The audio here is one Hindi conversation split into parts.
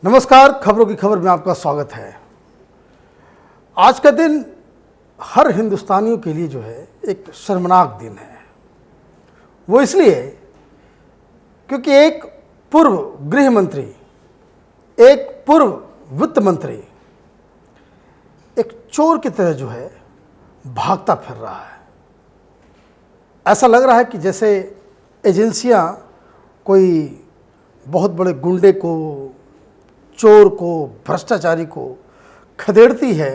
नमस्कार, खबरों की खबर में आपका स्वागत है। आज का दिन हर हिंदुस्तानियों के लिए जो है एक शर्मनाक दिन है। वो इसलिए क्योंकि एक पूर्व गृह मंत्री, एक पूर्व वित्त मंत्री एक चोर की तरह जो है भागता फिर रहा है। ऐसा लग रहा है कि जैसे एजेंसियां कोई बहुत बड़े गुंडे को, चोर को, भ्रष्टाचारी को खदेड़ती है,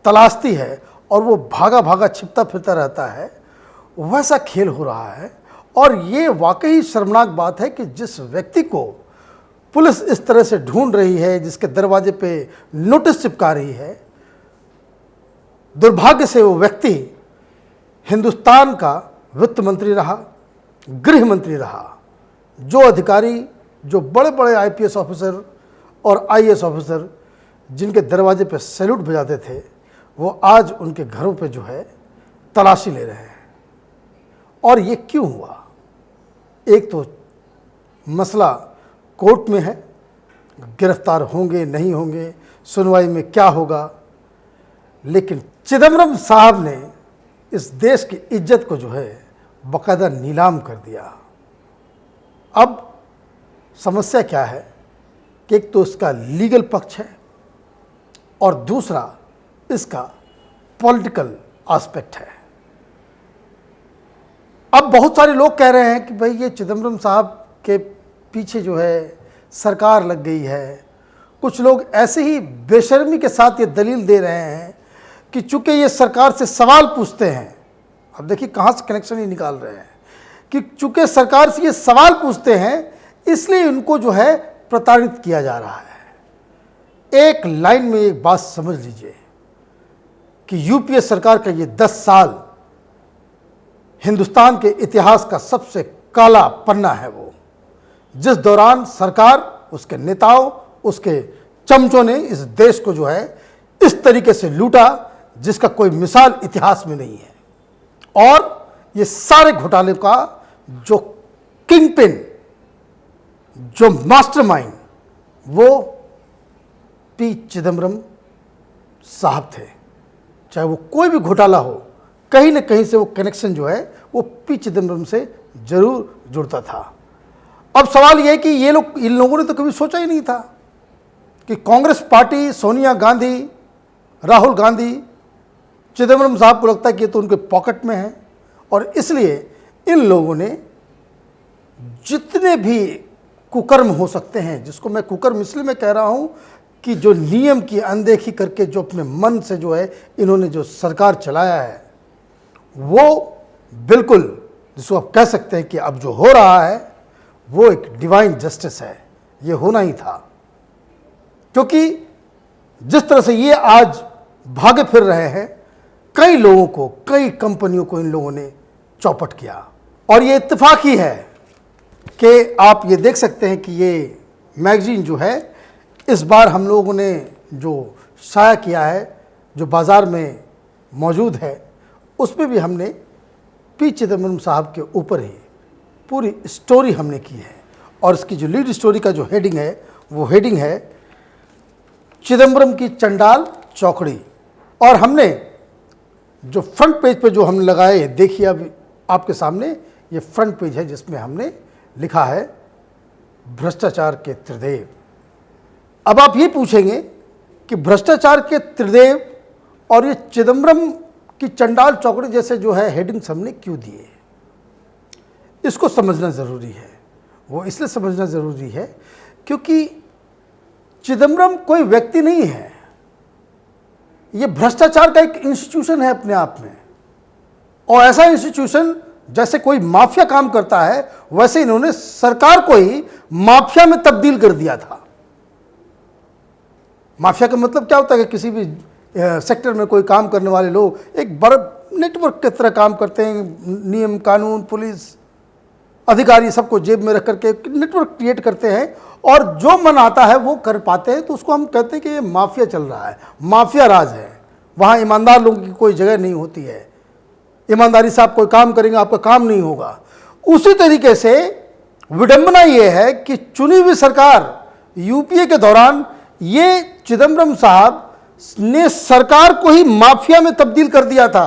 तलाशती है और वो भागा भागा छिपता फिरता रहता है। वैसा खेल हो रहा है और ये वाकई शर्मनाक बात है कि जिस व्यक्ति को पुलिस इस तरह से ढूंढ रही है, जिसके दरवाजे पे नोटिस चिपका रही है, दुर्भाग्य से वो व्यक्ति हिंदुस्तान का वित्त मंत्री रहा, गृह मंत्री रहा। जो अधिकारी, जो बड़े बड़े आईपीएस ऑफिसर और आईएएस ऑफिसर जिनके दरवाजे पे सैल्यूट बजाते थे, वो आज उनके घरों पे जो है तलाशी ले रहे हैं। और ये क्यों हुआ? एक तो मसला कोर्ट में है, गिरफ्तार होंगे नहीं होंगे, सुनवाई में क्या होगा, लेकिन चिदम्बरम साहब ने इस देश की इज्जत को जो है बाकायदा नीलाम कर दिया। अब समस्या क्या है कि एक तो इसका लीगल पक्ष है और दूसरा इसका पॉलिटिकल एस्पेक्ट है। अब बहुत सारे लोग कह रहे हैं कि भाई ये चिदम्बरम साहब के पीछे जो है सरकार लग गई है। कुछ लोग ऐसे ही बेशर्मी के साथ ये दलील दे रहे हैं कि चूंकि ये सरकार से सवाल पूछते हैं, अब देखिए कहाँ से कनेक्शन ही निकाल रहे हैं, कि चूंकि सरकार से ये सवाल पूछते हैं इसलिए इनको जो है प्रताड़ित किया जा रहा है। एक लाइन में एक बात समझ लीजिए कि यूपीए सरकार का ये 10 साल हिंदुस्तान के इतिहास का सबसे काला पन्ना है। वो जिस दौरान सरकार, उसके नेताओं, उसके चमचों ने इस देश को जो है इस तरीके से लूटा जिसका कोई मिसाल इतिहास में नहीं है। और ये सारे घोटाले का जो किंग पिन, जो मास्टरमाइंड, वो पी चिदम्बरम साहब थे। चाहे वो कोई भी घोटाला हो, कहीं ना कहीं से वो कनेक्शन जो है वो पी चिदम्बरम से जरूर जुड़ता था। अब सवाल यह है कि ये लोग, इन लोगों ने तो कभी सोचा ही नहीं था कि कांग्रेस पार्टी, सोनिया गांधी, राहुल गांधी, चिदम्बरम साहब को लगता है कि ये तो उनके पॉकेट में है और इसलिए इन लोगों ने जितने भी कुकर्म हो सकते हैं, जिसको मैं कुकर्म इसलिए मैं कह रहा हूं कि जो नियम की अनदेखी करके जो अपने मन से जो है इन्होंने जो सरकार चलाया है, वो बिल्कुल जिसको आप कह सकते हैं कि अब जो हो रहा है वो एक डिवाइन जस्टिस है। ये होना ही था, क्योंकि जिस तरह से ये आज भागे फिर रहे हैं, कई लोगों को, कई कंपनियों को इन लोगों ने चौपट किया। और ये इत्तेफाक ही है कि आप ये देख सकते हैं कि ये मैगजीन जो है इस बार हम लोगों ने जो शाया किया है, जो बाज़ार में मौजूद है, उसमें भी हमने पी चिदम्बरम साहब के ऊपर ही पूरी स्टोरी हमने की है। और इसकी जो लीड स्टोरी का जो हेडिंग है, वो हेडिंग है चिदम्बरम की चंडाल चौकड़ी। और हमने जो फ्रंट पेज पे जो हम लगाए, देखिए अब आपके सामने ये फ्रंट पेज है जिसमें हमने लिखा है भ्रष्टाचार के त्रिदेव। अब आप ये पूछेंगे कि भ्रष्टाचार के त्रिदेव और ये चिदम्बरम की चंडाल चौकड़ी जैसे जो है हेडिंग्स हमने क्यों दिए, इसको समझना ज़रूरी है। वो इसलिए समझना ज़रूरी है क्योंकि चिदम्बरम कोई व्यक्ति नहीं है, ये भ्रष्टाचार का एक इंस्टीट्यूशन है अपने आप में। और ऐसा इंस्टीट्यूशन जैसे कोई माफिया काम करता है, वैसे इन्होंने सरकार को ही माफिया में तब्दील कर दिया था। माफिया का मतलब क्या होता है कि किसी भी सेक्टर में कोई काम करने वाले लोग एक बड़े नेटवर्क की तरह काम करते हैं। नियम, कानून, पुलिस, अधिकारी सबको जेब में रख करके नेटवर्क क्रिएट करते हैं और जो मन आता है वो कर पाते हैं। तो उसको हम कहते हैं कि ये माफिया चल रहा है, माफिया राज है। वहाँ ईमानदार लोगों की कोई जगह नहीं होती है। ईमानदारी से आप कोई काम करेंगे, आपका काम नहीं होगा। उसी तरीके से विडंबना ये है कि चुनी हुई सरकार यूपीए के दौरान ये चिदम्बरम साहब ने सरकार को ही माफिया में तब्दील कर दिया था।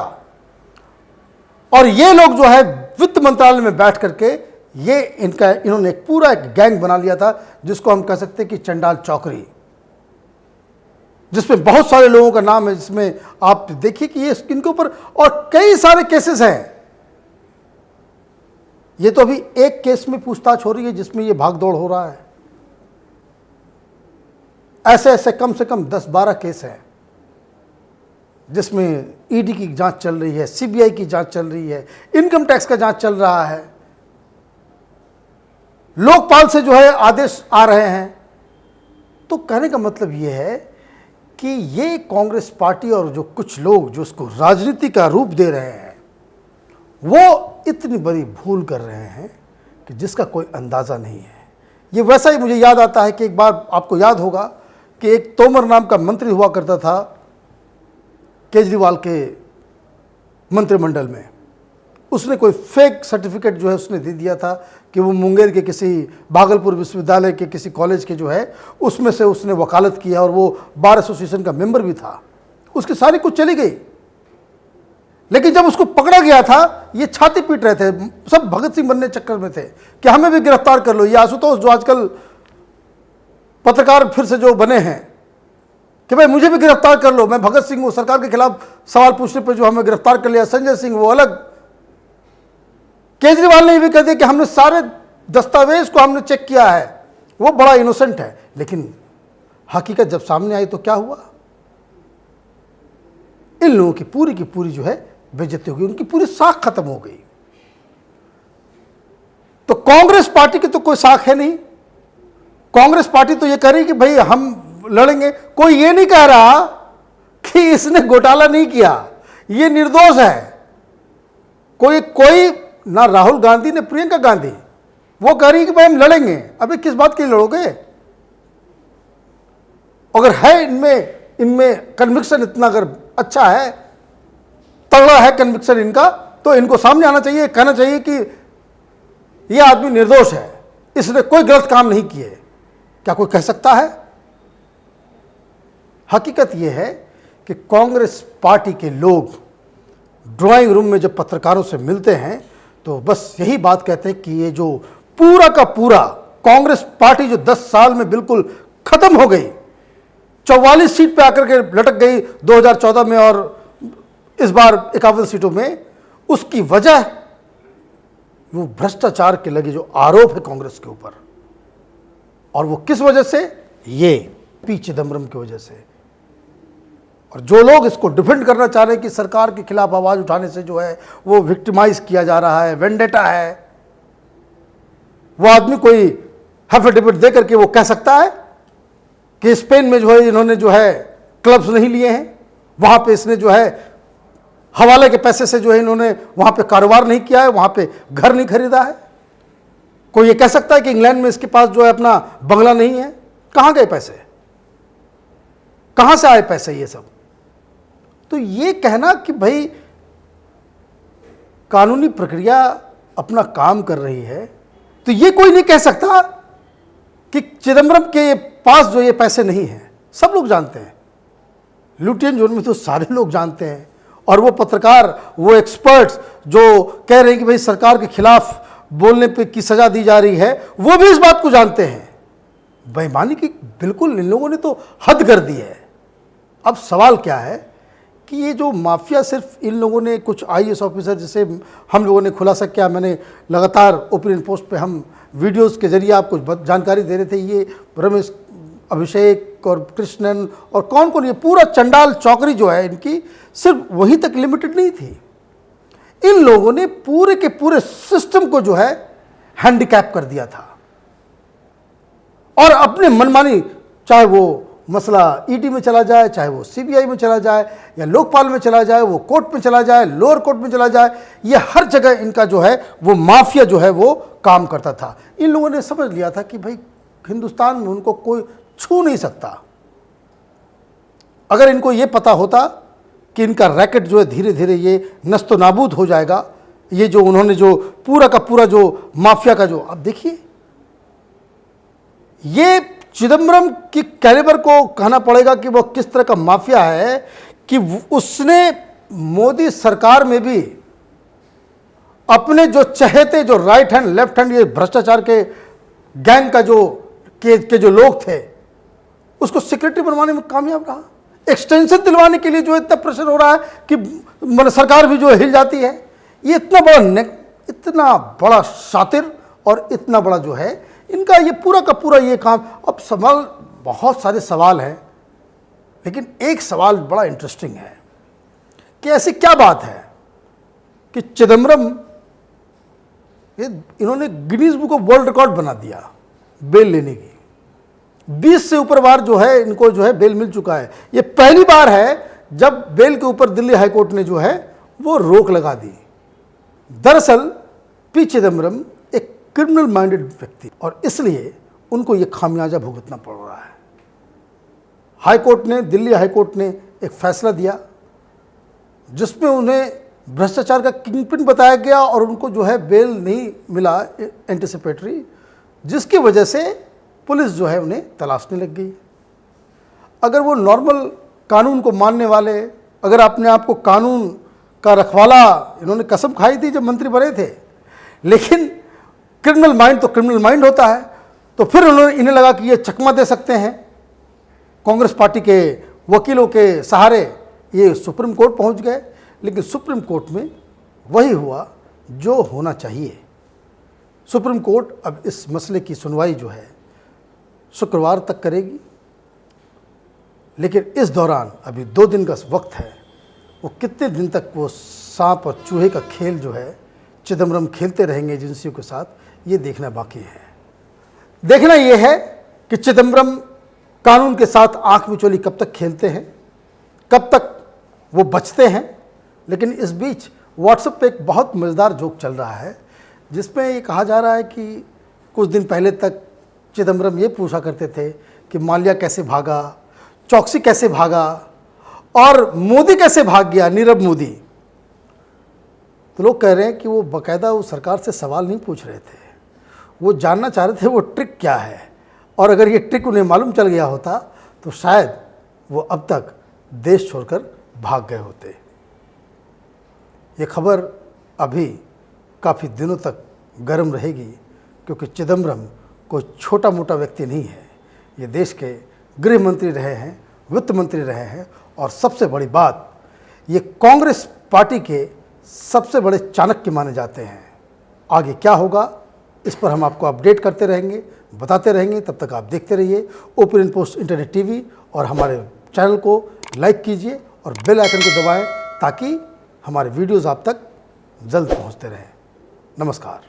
और ये लोग जो है वित्त मंत्रालय में बैठ करके इन्होंने एक पूरा एक गैंग बना लिया था, जिसको हम कह सकते हैं कि चंडाल चौकरी, जिसमें बहुत सारे लोगों का नाम है, जिसमें आप देखिए कि ये इनके ऊपर और कई सारे केसेस हैं। ये तो अभी एक केस में पूछताछ हो रही है जिसमें ये भागदौड़ हो रहा है। ऐसे ऐसे कम से कम 10-12 केस हैं जिसमें ईडी की जांच चल रही है, सीबीआई की जांच चल रही है, इनकम टैक्स का जांच चल रहा है, लोकपाल से जो है आदेश आ रहे हैं। तो कहने का मतलब यह है कि ये कांग्रेस पार्टी और जो कुछ लोग जो उसको राजनीति का रूप दे रहे हैं, वो इतनी बड़ी भूल कर रहे हैं कि जिसका कोई अंदाज़ा नहीं है। ये वैसा ही मुझे याद आता है कि एक बार आपको याद होगा कि एक तोमर नाम का मंत्री हुआ करता था केजरीवाल के मंत्रिमंडल में। उसने कोई फेक सर्टिफिकेट जो है उसने दे दिया था कि वो मुंगेर के किसी भागलपुर विश्वविद्यालय के किसी कॉलेज के जो है उसमें से उसने वकालत किया, और वो बार एसोसिएशन का मेंबर भी था। उसकी सारी कुछ चली गई, लेकिन जब उसको पकड़ा गया था ये छाती पीट रहे थे, सब भगत सिंह बनने चक्कर में थे कि हमें भी गिरफ्तार कर लो। ये आशुतोष जो आजकल पत्रकार फिर से जो बने हैं कि भाई मुझे भी गिरफ्तार कर लो, मैं भगत सिंह हूँ, सरकार के खिलाफ सवाल पूछने पर जो हमें गिरफ्तार कर लिया। संजय सिंह वो अलग। केजरीवाल ने भी कह दिया कि हमने सारे दस्तावेज को हमने चेक किया है, वो बड़ा इनोसेंट है। लेकिन हकीकत जब सामने आई तो क्या हुआ? इन लोगों की पूरी जो है बेइज्जती हो गई, उनकी पूरी साख खत्म हो गई। तो कांग्रेस पार्टी की तो कोई साख है नहीं। कांग्रेस पार्टी तो ये कह रही कि भाई हम लड़ेंगे। कोई ये नहीं कह रहा कि इसने घोटाला नहीं किया, ये निर्दोष है। कोई ना राहुल गांधी ने प्रियंका गांधी वो कह रही कि भाई हम लड़ेंगे। अबे किस बात के लिए लड़ोगे? अगर है इनमें कन्विक्शन इतना अगर अच्छा है, तगड़ा है कन्विक्शन इनका, तो इनको सामने आना चाहिए, कहना चाहिए कि यह आदमी निर्दोष है, इसने कोई गलत काम नहीं किए। क्या कोई कह सकता है? हकीकत यह है कि कांग्रेस पार्टी के लोग ड्राइंग रूम में जब पत्रकारों से मिलते हैं तो बस यही बात कहते हैं कि ये जो पूरा का पूरा कांग्रेस पार्टी जो 10 साल में बिल्कुल खत्म हो गई, 44 सीट पे आकर के लटक गई 2014 में और इस बार 51 सीटों में, उसकी वजह वो भ्रष्टाचार के लगे जो आरोप है कांग्रेस के ऊपर। और वो किस वजह से? ये पी चिदम्बरम की वजह से। और जो लोग इसको डिफेंड करना चाह रहे हैं कि सरकार के खिलाफ आवाज उठाने से जो है वो विक्टिमाइज किया जा रहा है, वेंडेटा है, वो आदमी कोई एफिडेविट दे करके वो कह सकता है कि स्पेन में जो है इन्होंने जो है क्लब्स नहीं लिए हैं, वहां पे इसने जो है हवाले के पैसे से जो है इन्होंने वहां पे कारोबार नहीं किया है, वहां पे घर नहीं खरीदा है। कोई ये कह सकता है कि इंग्लैंड में इसके पास जो है अपना बंगला नहीं है? कहां गए पैसे? कहां से आए पैसे? ये सब तो ये कहना कि भाई कानूनी प्रक्रिया अपना काम कर रही है, तो ये कोई नहीं कह सकता कि चिदम्बरम के पास जो ये पैसे नहीं हैं। सब लोग जानते हैं, लुटियन जोन में तो सारे लोग जानते हैं। और वो पत्रकार, वो एक्सपर्ट्स जो कह रहे हैं कि भाई सरकार के खिलाफ बोलने पे की सजा दी जा रही है, वो भी इस बात को जानते हैं। बेईमानी की बिल्कुल इन लोगों ने तो हद कर दी है। अब सवाल क्या है कि ये जो माफिया सिर्फ इन लोगों ने कुछ आईएएस ऑफिसर, जैसे हम लोगों ने खुलासा किया, मैंने लगातार ओपिनियन पोस्ट पे हम वीडियोस के जरिए आपको जानकारी दे रहे थे, ये रमेश, अभिषेक और कृष्णन और कौन ये पूरा चंडाल चौकरी जो है इनकी सिर्फ वहीं तक लिमिटेड नहीं थी। इन लोगों ने पूरे के पूरे सिस्टम को जो है हैंडीकैप कर दिया था और अपने मनमानी, चाहे वो मसला ईडी में चला जाए, चाहे वो सीबीआई में चला जाए या लोकपाल में चला जाए, वो कोर्ट में चला जाए, लोअर कोर्ट में चला जाए, ये हर जगह इनका जो है वो माफिया जो है वो काम करता था। इन लोगों ने समझ लिया था कि भाई हिंदुस्तान में उनको कोई छू नहीं सकता। अगर इनको ये पता होता कि इनका रैकेट जो है धीरे धीरे ये नस्तो नाबूद हो जाएगा, ये जो उन्होंने जो पूरा का पूरा जो माफिया का जो, अब देखिए ये चिदम्बरम की कैलिबर को कहना पड़ेगा कि वो किस तरह का माफिया है कि उसने मोदी सरकार में भी अपने जो चहेते, जो राइट हैंड लेफ्ट हैंड ये भ्रष्टाचार के गैंग का जो लोग थे, उसको सेक्रेटरी बनवाने में कामयाब रहा। एक्सटेंशन दिलवाने के लिए जो इतना प्रेशर हो रहा है कि मतलब सरकार भी जो हिल जाती है। ये इतना बड़ा शातिर और इतना बड़ा जो है इनका ये पूरा का पूरा ये काम। अब सवाल, बहुत सारे सवाल हैं, लेकिन एक सवाल बड़ा इंटरेस्टिंग है कि ऐसी क्या बात है कि चिदम्बरम, इन्होंने Guinness book of world record बना दिया बेल लेने की। 20 से ऊपर बार जो है इनको जो है बेल मिल चुका है। ये पहली बार है जब बेल के ऊपर दिल्ली हाईकोर्ट ने जो है वो रोक लगा दी। दरअसल पी चिदम्बरम एक क्रिमिनल माइंडेड व्यक्ति, और इसलिए उनको ये खामियाजा भुगतना पड़ रहा है। हाईकोर्ट ने, दिल्ली हाईकोर्ट ने एक फैसला दिया जिसमें उन्हें भ्रष्टाचार का किंगपिन बताया गया और उनको जो है बेल नहीं मिला एंटिसिपेटरी, जिसकी वजह से पुलिस जो है उन्हें तलाशने लग गई। अगर वो नॉर्मल कानून को मानने वाले, अगर अपने आप को कानून का रखवाला, इन्होंने कसम खाई थी जब मंत्री बने थे, लेकिन क्रिमिनल माइंड तो क्रिमिनल माइंड होता है, तो फिर इन्हें लगा कि ये चकमा दे सकते हैं। कांग्रेस पार्टी के वकीलों के सहारे ये सुप्रीम कोर्ट पहुंच गए, लेकिन सुप्रीम कोर्ट में वही हुआ जो होना चाहिए। सुप्रीम कोर्ट अब इस मसले की सुनवाई जो है शुक्रवार तक करेगी, लेकिन इस दौरान अभी 2 दिन का वक्त है। वो कितने दिन तक वो सांप और चूहे का खेल जो है चिदम्बरम खेलते रहेंगे एजेंसियों के साथ, ये देखना बाकी है। देखना ये है कि चिदम्बरम कानून के साथ आंख मिचौली कब तक खेलते हैं, कब तक वो बचते हैं। लेकिन इस बीच व्हाट्सएप पे एक बहुत मज़ेदार जोक चल रहा है, जिसमें ये कहा जा रहा है कि कुछ दिन पहले तक चिदम्बरम ये पूछा करते थे कि माल्या कैसे भागा, चौकसी कैसे भागा और मोदी कैसे भाग गया, नीरव मोदी। तो लोग कह रहे हैं कि वो बाकायदा उस सरकार से सवाल नहीं पूछ रहे थे, वो जानना चाह रहे थे वो ट्रिक क्या है, और अगर ये ट्रिक उन्हें मालूम चल गया होता तो शायद वो अब तक देश छोड़कर भाग गए होते। ये खबर अभी काफ़ी दिनों तक गर्म रहेगी, क्योंकि चिदम्बरम कोई छोटा मोटा व्यक्ति नहीं है। ये देश के गृह मंत्री रहे हैं, वित्त मंत्री रहे हैं, और सबसे बड़ी बात, ये कांग्रेस पार्टी के सबसे बड़े चाणक्य माने जाते हैं। आगे क्या होगा इस पर हम आपको अपडेट करते रहेंगे, बताते रहेंगे। तब तक आप देखते रहिए ओपिनियन पोस्ट इंटरनेट टीवी, और हमारे चैनल को लाइक कीजिए और बेल आइकन को दबाएं ताकि हमारे वीडियोज़ आप तक जल्द पहुंचते रहें। नमस्कार।